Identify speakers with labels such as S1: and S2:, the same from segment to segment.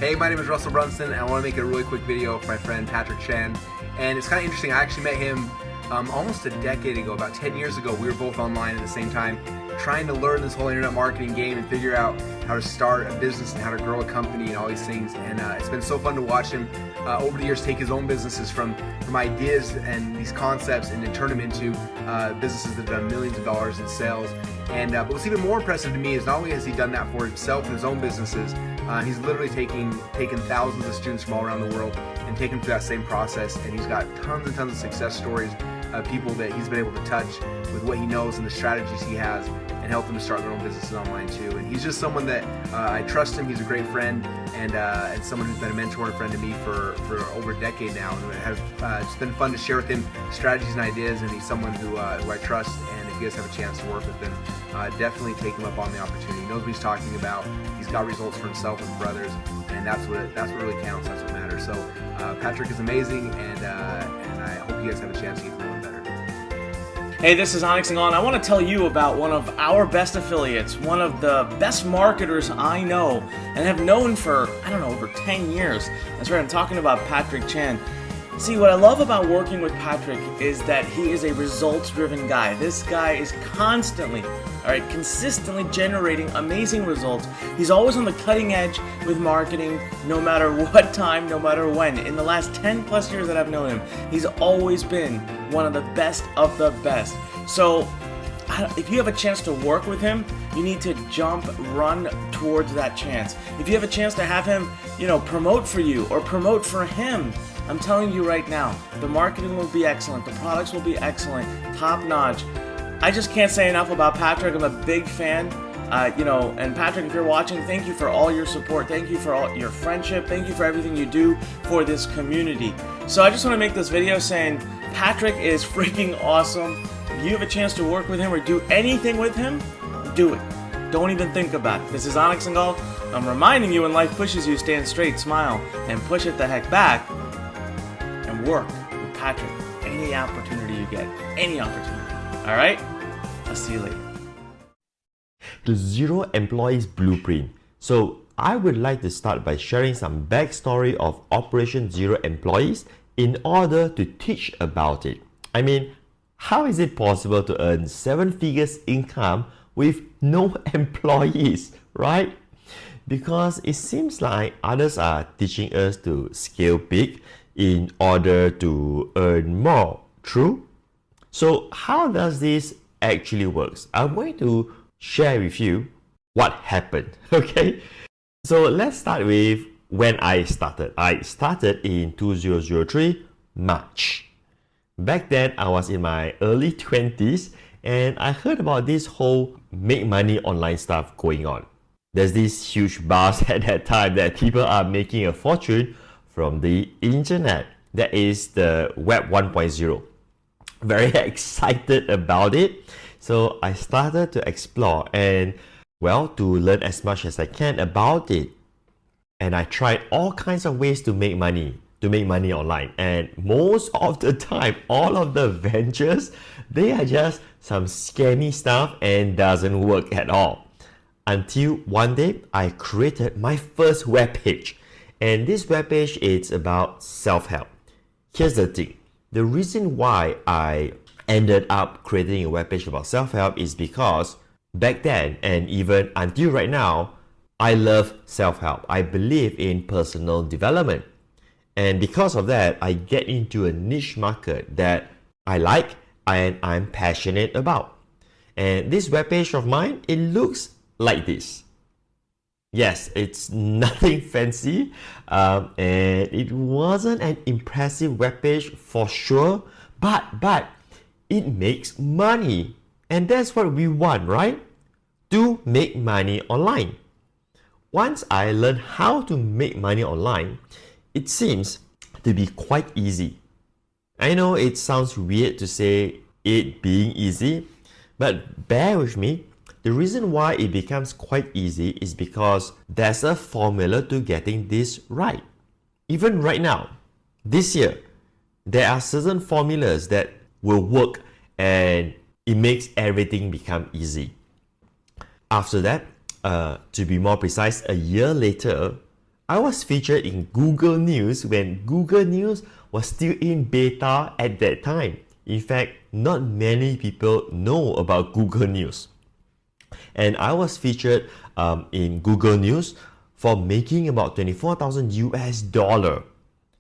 S1: Hey, my name is Russell Brunson, and I want to make a really quick video for my friend Patric Chan. And it's kind of interesting, I actually met him almost a decade ago, about 10 years ago. We were both online at the same time, trying to learn this whole internet marketing game and figure out how to start a business and how to grow a company and all these things. And it's been so fun to watch him over the years take his own businesses from ideas and these concepts and then turn them into businesses that have done millions of dollars in sales. And but what's even more impressive to me is not only has he done that for himself and his own businesses, he's literally taken thousands of students from all around the world and taken them through that same process, and he's got tons and tons of success stories of people that he's been able to touch with what he knows and the strategies he has and help them to start their own businesses online too. And he's just someone that I trust him. He's a great friend and someone who's been a mentor and friend to me for over a decade now, and it has it's been fun to share with him strategies and ideas, and he's someone who I trust. And if you guys have a chance to work with him, definitely take him up on the opportunity. He knows what he's talking about. He's got results for himself and for others, and that's what really counts. That's what matters. So Patric is amazing, and I hope you guys have a chance to get to know him better.
S2: Hey, this is Onyx and I want to tell you about one of our best affiliates, one of the best marketers I know and have known for, over 10 years. That's right, I'm talking about Patric Chan. See, what I love about working with Patric is that he is a results-driven guy. This guy is consistently generating amazing results. He's always on the cutting edge with marketing, no matter what time, no matter when. In the last 10 plus years that I've known him, he's always been one of the best of the best. So if you have a chance to work with him, you need to run towards that chance. If you have a chance to have him, promote for you or promote for him, I'm telling you right now, the marketing will be excellent, the products will be excellent, top notch. I just can't say enough about Patric. I'm a big fan. And Patric, if you're watching, thank you for all your support. Thank you for all your friendship. Thank you for everything you do for this community. So I just want to make this video saying Patric is freaking awesome. If you have a chance to work with him or do anything with him, do it. Don't even think about it. This is Onyx and Gold. I'm reminding you, when life pushes you, stand straight, smile, and push it the heck back, and work with Patric any opportunity you get. Any opportunity. All right? I'll see you later.
S3: The Zero Employees Blueprint. So I would like to start by sharing some backstory of Operation Zero Employees in order to teach about it. I mean, how is it possible to earn 7 figures income with no employees, right? Because it seems like others are teaching us to scale big in order to earn more. True? So how does this actually work? I'm going to share with you what happened, okay? So let's start with when I started. I started in 2003, March. Back then, I was in my early 20s and I heard about this whole make money online stuff going on. There's this huge buzz at that time that people are making a fortune from the internet. That is the Web 1.0. Very excited about it. So I started to explore and, to learn as much as I can about it. And I tried all kinds of ways to make money online. And most of the time, all of the ventures, they are just some scammy stuff and doesn't work at all. Until one day, I created my first webpage. And this webpage is about self-help. Here's the thing. The reason why I ended up creating a webpage about self-help is because back then, and even until right now, I love self-help. I believe in personal development. And because of that, I get into a niche market that I like and I'm passionate about. And this webpage of mine, it looks like this. Yes, it's nothing fancy, and it wasn't an impressive webpage for sure, but it makes money, and that's what we want, right? To make money online. Once I learned how to make money online, it seems to be quite easy. I know it sounds weird to say it being easy, but bear with me. The reason why it becomes quite easy is because there's a formula to getting this right. Even right now, this year, there are certain formulas that will work and it makes everything become easy. After that, to be more precise, a year later, I was featured in Google News when Google News was still in beta at that time. In fact, not many people know about Google News. And I was featured in Google News for making about 24,000 US dollar.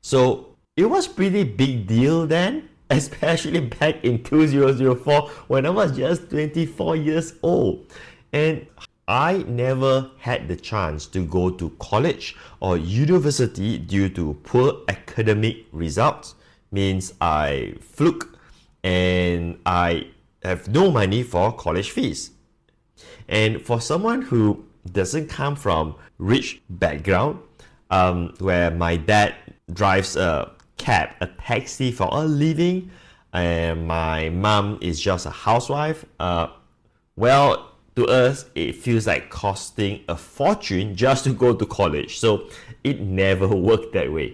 S3: So it was pretty big deal then, especially back in 2004 when I was just 24 years old. And I never had the chance to go to college or university due to poor academic results. Means I fluke and I have no money for college fees. And for someone who doesn't come from rich background, where my dad drives a cab, a taxi for a living, and my mom is just a housewife, well, to us, it feels like costing a fortune just to go to college. So it never worked that way.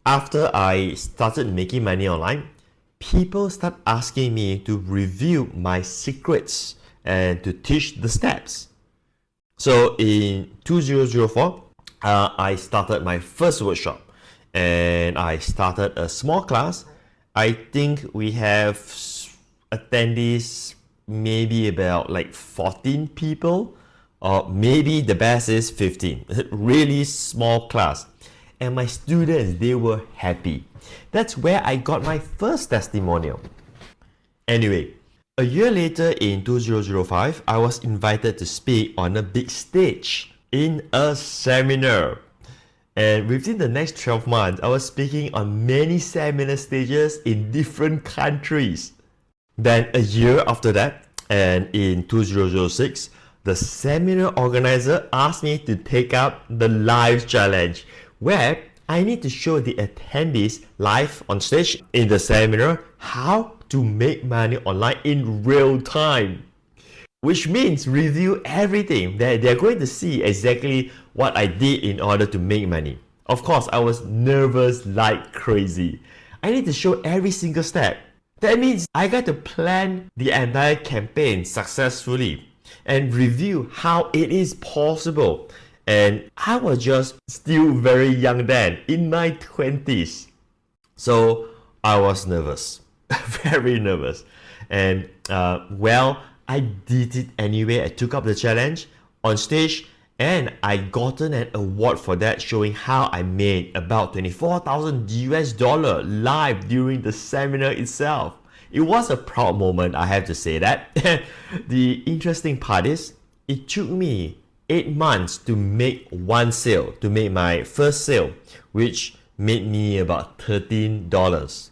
S3: After I started making money online, people start asking me to review my secrets and to teach the steps. So in 2004, I started my first workshop and I started a small class. I think we have attendees maybe about like 14 people, or maybe the best is 15. Really small class. And my students, they were happy. That's where I got my first testimonial. Anyway, a year later in 2005, I was invited to speak on a big stage in a seminar. And within the next 12 months, I was speaking on many seminar stages in different countries. Then a year after that, and in 2006, the seminar organizer asked me to take up the live challenge, where I need to show the attendees live on stage in the seminar how to make money online in real time. Which means review everything, that they're going to see exactly what I did in order to make money. Of course, I was nervous like crazy. I need to show every single step. That means I got to plan the entire campaign successfully and review how it is possible. And I was just still very young then, in my 20s. So I was nervous, very nervous. And well, I did it anyway. I took up the challenge on stage and I gotten an award for that, showing how I made about 24,000 US dollar live during the seminar itself. It was a proud moment, I have to say that. The interesting part is, it took me 8 months to make one sale, to make my first sale, which made me about $13.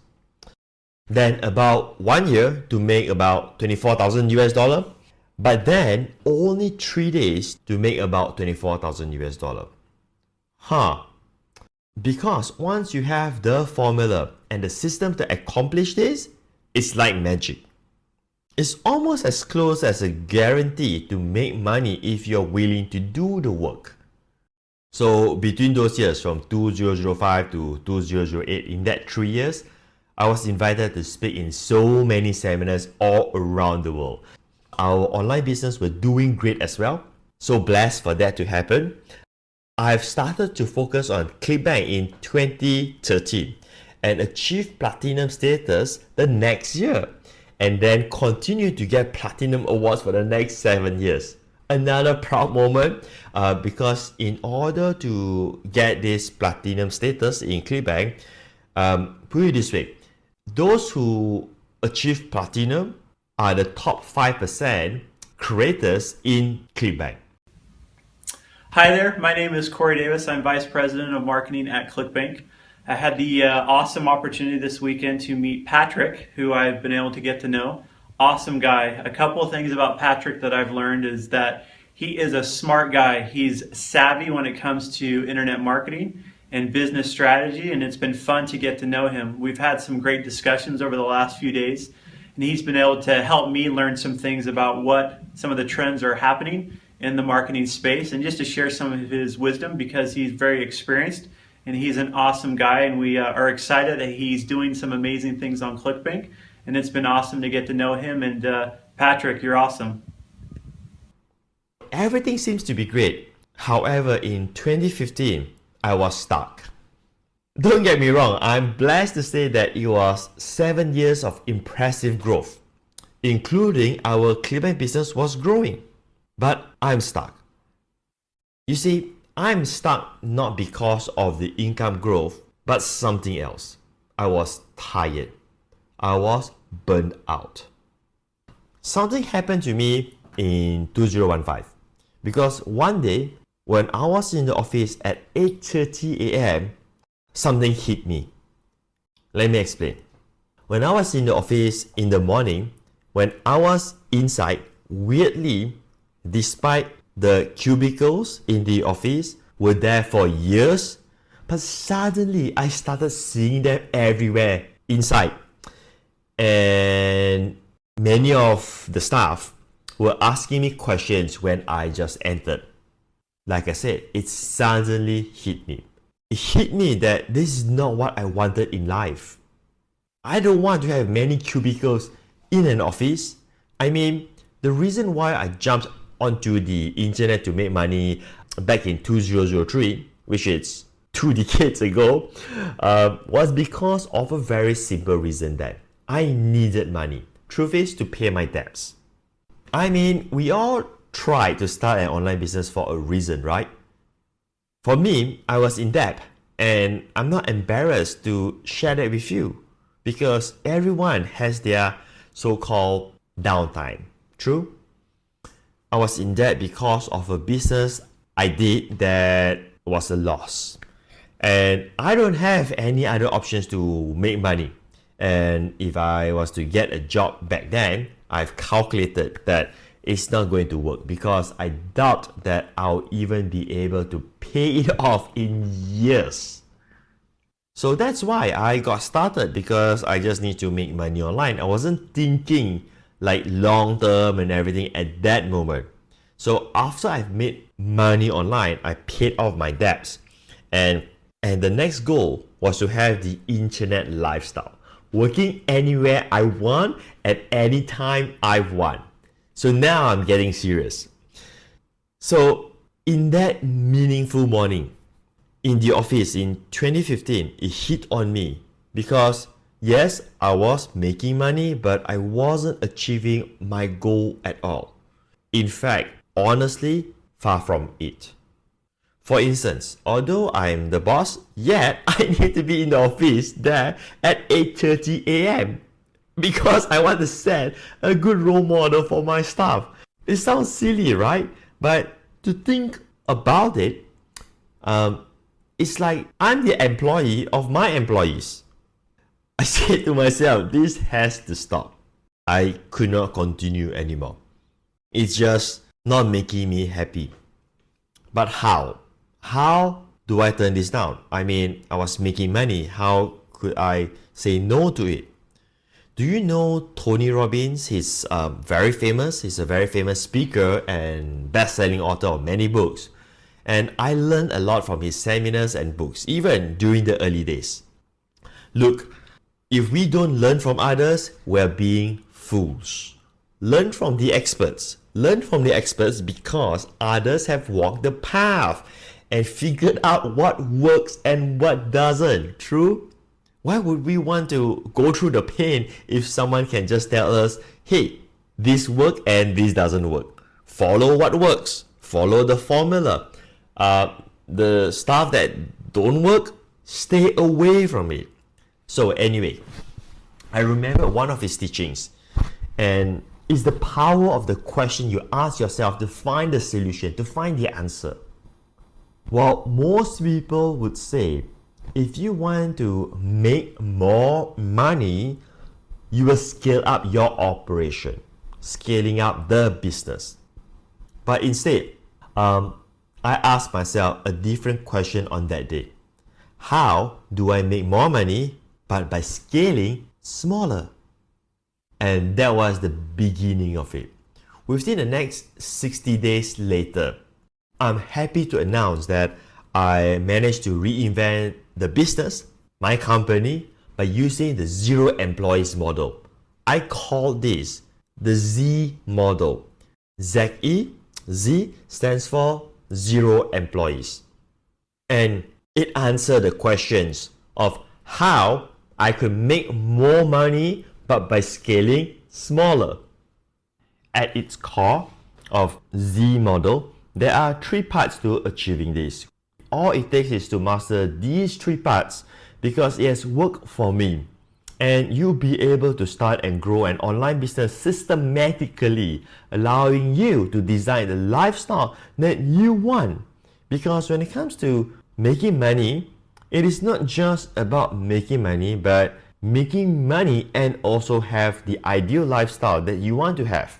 S3: Then about 1 year to make about 24,000 US dollar. But then only 3 days to make about 24,000 US dollar. Because once you have the formula and the system to accomplish this, it's like magic. It's almost as close as a guarantee to make money if you're willing to do the work. So between those years, from 2005 to 2008, in that 3 years, I was invited to speak in so many seminars all around the world. Our online business were doing great as well. So blessed for that to happen. I've started to focus on ClickBank in 2013 and achieved platinum status the next year, and then continue to get platinum awards for the next 7 years. Another proud moment, because in order to get this platinum status in ClickBank, put it this way, those who achieve platinum are the top 5% creators in ClickBank.
S4: Hi there, my name is Corey Davis. I'm Vice President of Marketing at ClickBank. I had the awesome opportunity this weekend to meet Patric, who I've been able to get to know. Awesome guy. A couple of things about Patric that I've learned is that he is a smart guy. He's savvy when it comes to internet marketing and business strategy, and it's been fun to get to know him. We've had some great discussions over the last few days, and he's been able to help me learn some things about what some of the trends are happening in the marketing space, and just to share some of his wisdom, because he's very experienced and he's an awesome guy, and we are excited that he's doing some amazing things on ClickBank, and it's been awesome to get to know him. And Patric, you're awesome.
S3: Everything seems to be great. However, in 2015, I was stuck. Don't get me wrong, I'm blessed to say that it was 7 years of impressive growth, including our ClickBank business was growing. But I'm stuck. You see, I'm stuck not because of the income growth, but something else. I was tired. I was burned out. Something happened to me in 2015 because one day when I was in the office at 8:30 a.m., something hit me. Let me explain. When I was in the office in the morning, when I was inside, weirdly, despite the cubicles in the office were there for years, but suddenly I started seeing them everywhere inside. And many of the staff were asking me questions when I just entered. Like I said, it suddenly hit me. It hit me that this is not what I wanted in life. I don't want to have many cubicles in an office. I mean, the reason why I jumped onto the internet to make money back in 2003, which is 2 decades ago, was because of a very simple reason that I needed money. Truth is, to pay my debts. I mean, we all try to start an online business for a reason, right? For me, I was in debt, and I'm not embarrassed to share that with you because everyone has their so-called downtime. True? I was in debt because of a business I did that was a loss. And I don't have any other options to make money. And if I was to get a job back then, I've calculated that it's not going to work because I doubt that I'll even be able to pay it off in years. So that's why I got started, because I just need to make money online. I wasn't thinking like long term and everything at that moment. So after I've made money online, I paid off my debts. And the next goal was to have the internet lifestyle, working anywhere I want at any time I want. So now I'm getting serious. So in that meaningful morning in the office in 2015, it hit on me because yes, I was making money, but I wasn't achieving my goal at all. In fact, honestly, far from it. For instance, although I'm the boss, yet I need to be in the office there at 8:30 a.m. because I want to set a good role model for my staff. It sounds silly, right? But to think about it, it's like I'm the employee of my employees. I said to myself, this has to stop. I could not continue anymore. It's just not making me happy. But how? How do I turn this down? I mean, I was making money. How could I say no to it? Do you know Tony Robbins? He's very famous. He's a very famous speaker and best-selling author of many books. And I learned a lot from his seminars and books, even during the early days. Look, if we don't learn from others, we're being fools. Learn from the experts. Learn from the experts because others have walked the path and figured out what works and what doesn't. True? Why would we want to go through the pain if someone can just tell us, hey, this works and this doesn't work? Follow what works. Follow the formula. The stuff that don't work, stay away from it. So anyway, I remember one of his teachings, and it's the power of the question you ask yourself to find the solution, to find the answer. Well, most people would say, if you want to make more money, you will scale up your operation, scaling up the business. But instead, I asked myself a different question on that day. How do I make more money, but by scaling smaller? And that was the beginning of it. Within the next 60 days later, I'm happy to announce that I managed to reinvent the business, my company, by using the zero employees model. I call this the Z model. Z stands for 0 employees. And it answered the questions of how I could make more money but by scaling smaller. At its core of Z model, there are 3 parts to achieving this. All it takes is to master these 3 parts because it has worked for me. And you'll be able to start and grow an online business systematically, allowing you to design the lifestyle that you want. Because when it comes to making money, it is not just about making money, but making money and also have the ideal lifestyle that you want to have.